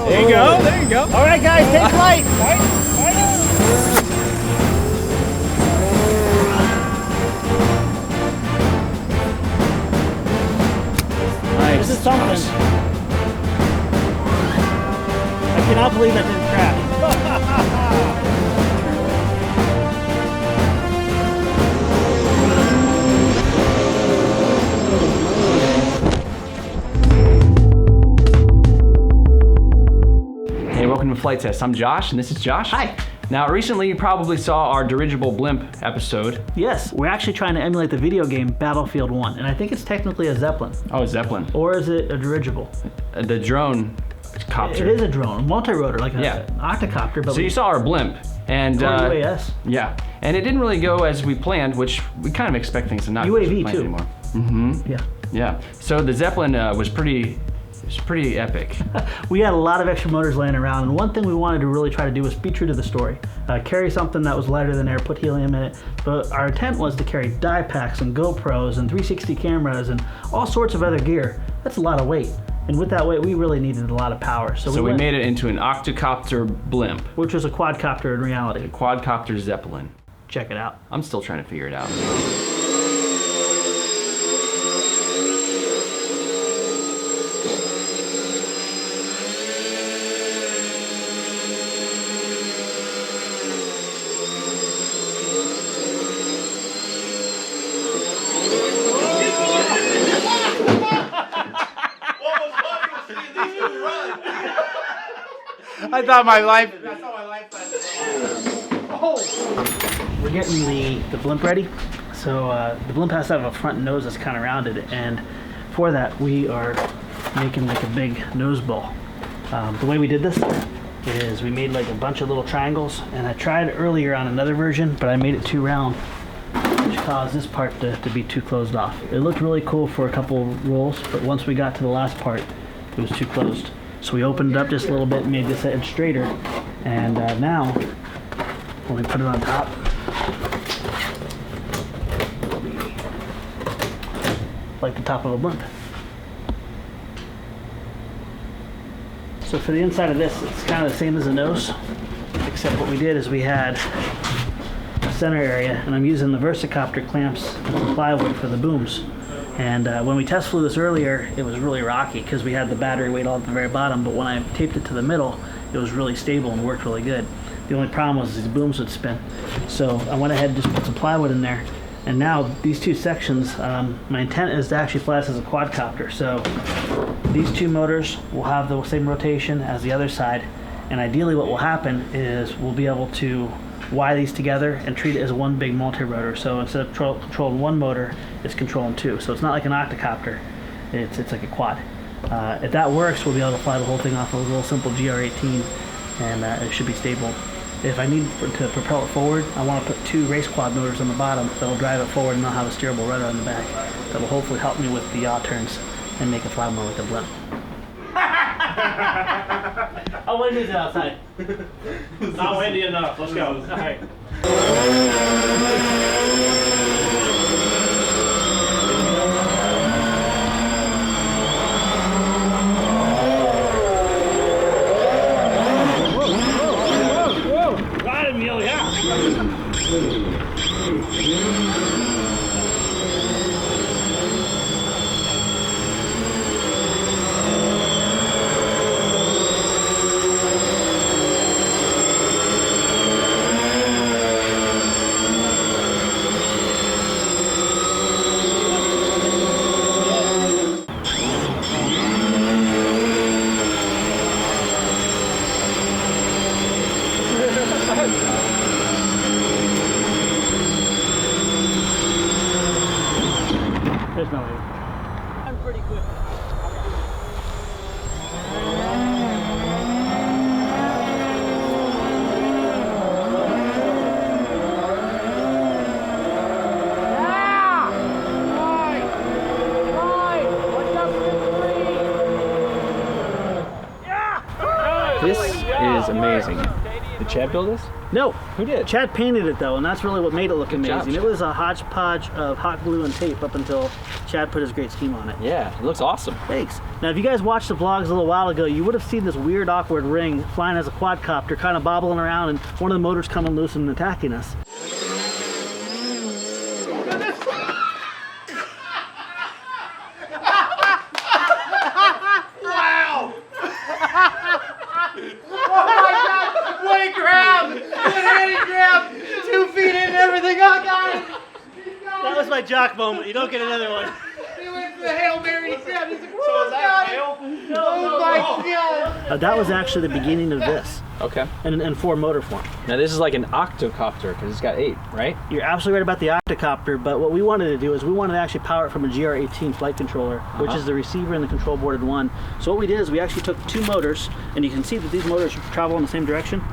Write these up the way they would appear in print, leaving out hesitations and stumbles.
There you go, there you go. All right, guys, take flight. Nice. This is something. I cannot believe that didn't crash. Hey, welcome to Flight Test. I'm Josh, and this is Josh. Hi. Now, recently you probably saw our dirigible blimp episode. Yes, we're actually trying to emulate the video game Battlefield 1, and I think it's technically a Zeppelin. Oh, Zeppelin. Or is it a dirigible? The drone copter. It is a drone, multi-rotor, like an octocopter. But so you saw our blimp, and UAS. Yeah, and it didn't really go as we planned, which we kind of expect things to not go as we UAV planned too. anymore. Mm-hmm. Yeah. Yeah. So the Zeppelin was pretty epic. We had a lot of extra motors laying around, and one thing we wanted to really try to do was be true to the story. Carry something that was lighter than air, put helium in it, but our intent was to carry die packs and GoPros and 360 cameras and all sorts of other gear. That's a lot of weight, and with that weight, we really needed a lot of power. So we made it into an octocopter blimp. Which was a quadcopter in reality. A quadcopter Zeppelin. Check it out. I'm still trying to figure it out. I thought my life. We're getting the blimp ready. So the blimp has to have a front nose that's kind of rounded, and for that we are making like a big nose ball. The way we did this is we made like a bunch of little triangles, and I tried earlier on another version, but I made it too round, which caused this part to be too closed off. It looked really cool for a couple rolls, but once we got to the last part, it was too closed. So we opened it up just a little bit, made this edge straighter, and now when we put it on top, like the top of a blimp. So for the inside of this, it's kind of the same as the nose, except what we did is we had a center area, and I'm using the Versacopter clamps and plywood for the booms. And when we test flew this earlier, it was really rocky because we had the battery weight all at the very bottom, but when I taped it to the middle, it was really stable and worked really good. The only problem was these booms would spin. So I went ahead and just put some plywood in there. And now these two sections, my intent is to actually fly this as a quadcopter. So these two motors will have the same rotation as the other side. And ideally what will happen is we'll be able to wire these together and treat it as one big multi-rotor. So instead of controlling one motor, it's controlling two. So it's not like an octocopter, it's like a quad. If that works, we'll be able to fly the whole thing off of a little simple GR18, and it should be stable. If I need to propel it forward, I want to put two race quad motors on the bottom that'll drive it forward, and I'll have a steerable rudder on the back that will hopefully help me with the yaw turns and make it fly more like a blimp. How windy is it outside? Not windy enough. Let's go. All right. Whoa! Ride him, yeah. There's no way. I'm pretty quick. This is amazing. Did Chad build this? No. Who did? Chad painted it though, and that's really what made it look amazing. job, It was a hodgepodge of hot glue and tape up until Chad put his great scheme on it. Yeah, it looks awesome. Thanks. Now, if you guys watched the vlogs a little while ago, you would have seen this weird, awkward ring flying as a quadcopter, kind of bobbling around, and one of the motors coming loose and attacking us. Wow! Oh my God! What a grab! What a grab! 2 feet in and everything. Oh God! That was my jock moment. You don't get another one. He went for the Hail Mary. He's like, so is that a fail? Oh my God! That was actually the beginning of this, Okay. in 4 motor form. Now this is like an octocopter because it's got 8, right? You're absolutely right about the octocopter, but what we wanted to do is we wanted to actually power it from a GR18 flight controller, which is the receiver and the control board in one. So what we did is we actually took 2 motors, and you can see that these motors travel in the same direction.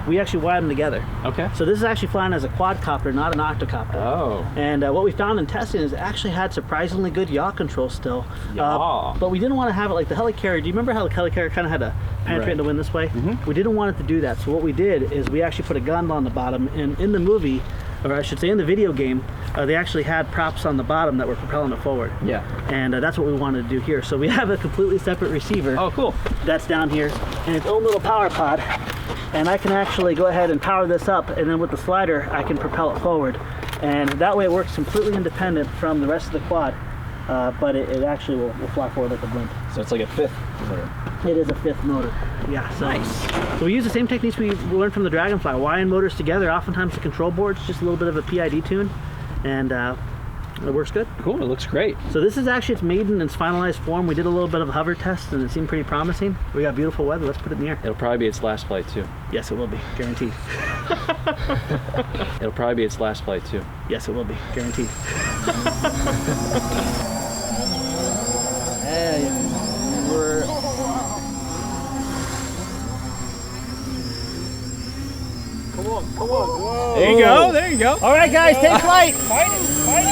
We actually wired them together. Okay. So this is actually flying as a quadcopter, not an octocopter. Oh. And what we found in testing is it actually had surprisingly good yaw control still. Yaw. But we didn't want to have it like the helicarrier. Do you remember how the helicarrier kind of had to penetrate the wind this way? We didn't want it to do that. So what we did is we actually put a gondola on the bottom, and in the movie, or I should say in the video game, they actually had props on the bottom that were propelling it forward. Yeah. And that's what we wanted to do here. So we have a completely separate receiver. Oh, cool. That's down here, and its own little power pod. And I can actually go ahead and power this up, and then with the slider, I can propel it forward. And that way it works completely independent from the rest of the quad, but it actually will fly forward like a blimp. So it's like a 5th motor. It is a 5th motor. Yeah, so nice. So we use the same techniques we learned from the Dragonfly. Wiring motors together, oftentimes the control board's just a little bit of a PID tune, and it works good. Cool, it looks great. So this is actually its maiden and its finalized form. We did a little bit of a hover test, and it seemed pretty promising. We got beautiful weather. Let's put it in the air. It'll probably be its last flight too. Yes, it will be. Guaranteed. It'll probably be its last flight too. Yes, it will be. Guaranteed. Come on, come on. Whoa. There you go, there you go. All right, guys, take flight. Fight it, fight it.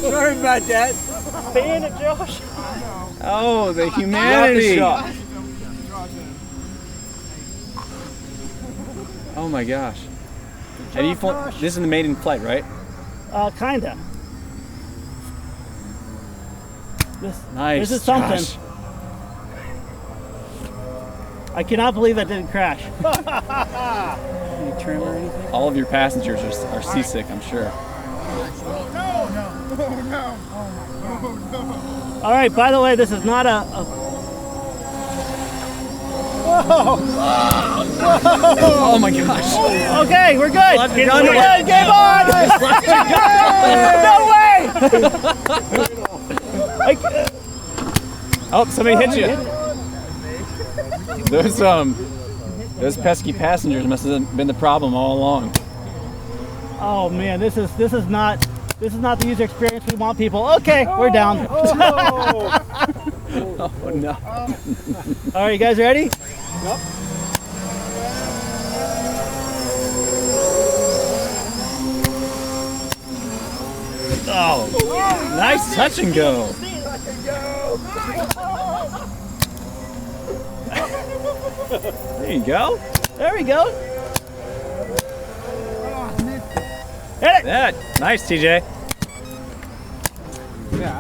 Sorry about that. Stay in it, Josh. Oh, the humanity. Oh my gosh. Have you flown? This is the maiden flight, right? Kinda. Nice. This is something. Josh. I cannot believe that didn't crash. Any trim or anything? All of your passengers are seasick, I'm sure. All right, by the way, this is not a Oh my gosh. okay, we're good. Lots of We're gun good. Game on. No way. Oh, somebody hit you. Those pesky passengers must have been the problem all along. Oh man, this is not the user experience we want, people. Okay, we're down. Oh no. All right, you guys ready? Yep. Oh, nice touch and go. There you go. There we go. Hit it. That nice, TJ.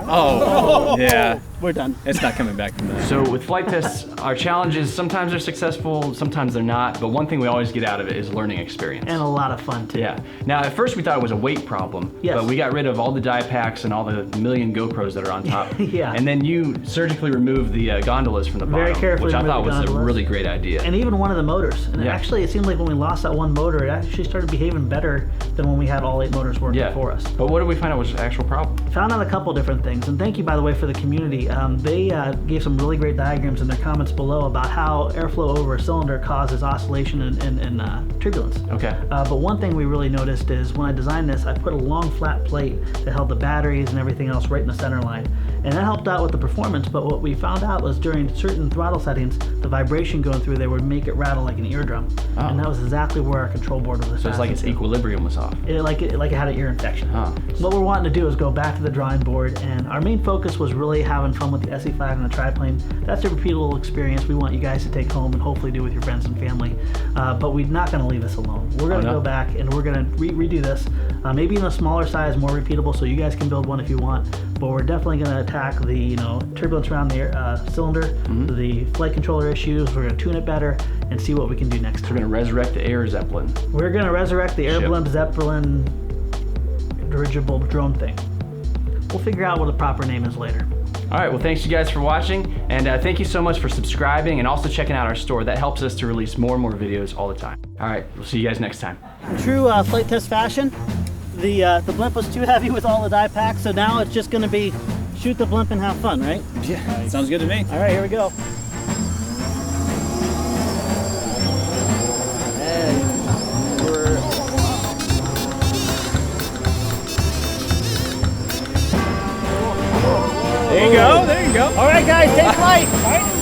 Oh, yeah. We're done. It's not coming back from that. So with flight tests, our challenges, sometimes they're successful, sometimes they're not, but one thing we always get out of it is learning experience. And a lot of fun too. Yeah. Now, at first we thought it was a weight problem, Yes. but we got rid of all the die packs and all the million GoPros that are on top. Yeah. And then you surgically removed the gondolas from the Very bottom, carefully which I thought removed was the a gondolas. really great idea. And even one of the motors. And Yeah. actually, it seemed like when we lost that one motor, it actually started behaving better than when we had all 8 motors working for us. But what did we find out was the actual problem? Found out a couple different things, and thank you, by the way, for the community. They gave some really great diagrams in their comments below about how airflow over a cylinder causes oscillation and turbulence. Okay. But one thing we really noticed is when I designed this, I put a long flat plate that held the batteries and everything else right in the center line. And that helped out with the performance, but what we found out was during certain throttle settings, the vibration going through there would make it rattle like an eardrum. Oh. And that was exactly where our control board was. So it's like its equilibrium was off. Like it had an ear infection. Huh. What we're wanting to do is go back to the drawing board, and our main focus was really having fun with the SE5 and the triplane. That's a repeatable experience we want you guys to take home and hopefully do with your friends and family. But we're not going to leave this alone. We're going to go back and we're going to redo this, maybe in a smaller size, more repeatable, so you guys can build one if you want. But we're definitely going to attack the turbulence around the cylinder, the flight controller issues. We're going to tune it better and see what we can do next. We're going to resurrect the Air Zeppelin. We're going to resurrect the Air Blimp Zeppelin dirigible drone thing. We'll figure out what the proper name is later. All right, well, thanks you guys for watching, and thank you so much for subscribing and also checking out our store. That helps us to release more and more videos all the time. All right, we'll see you guys next time. In true flight test fashion, the blimp was too heavy with all the die packs, so now it's just going to be shoot the blimp and have fun, right? Yeah, sounds good to me. All right, here we go. There you go, there you go. All right, guys, take flight. All right.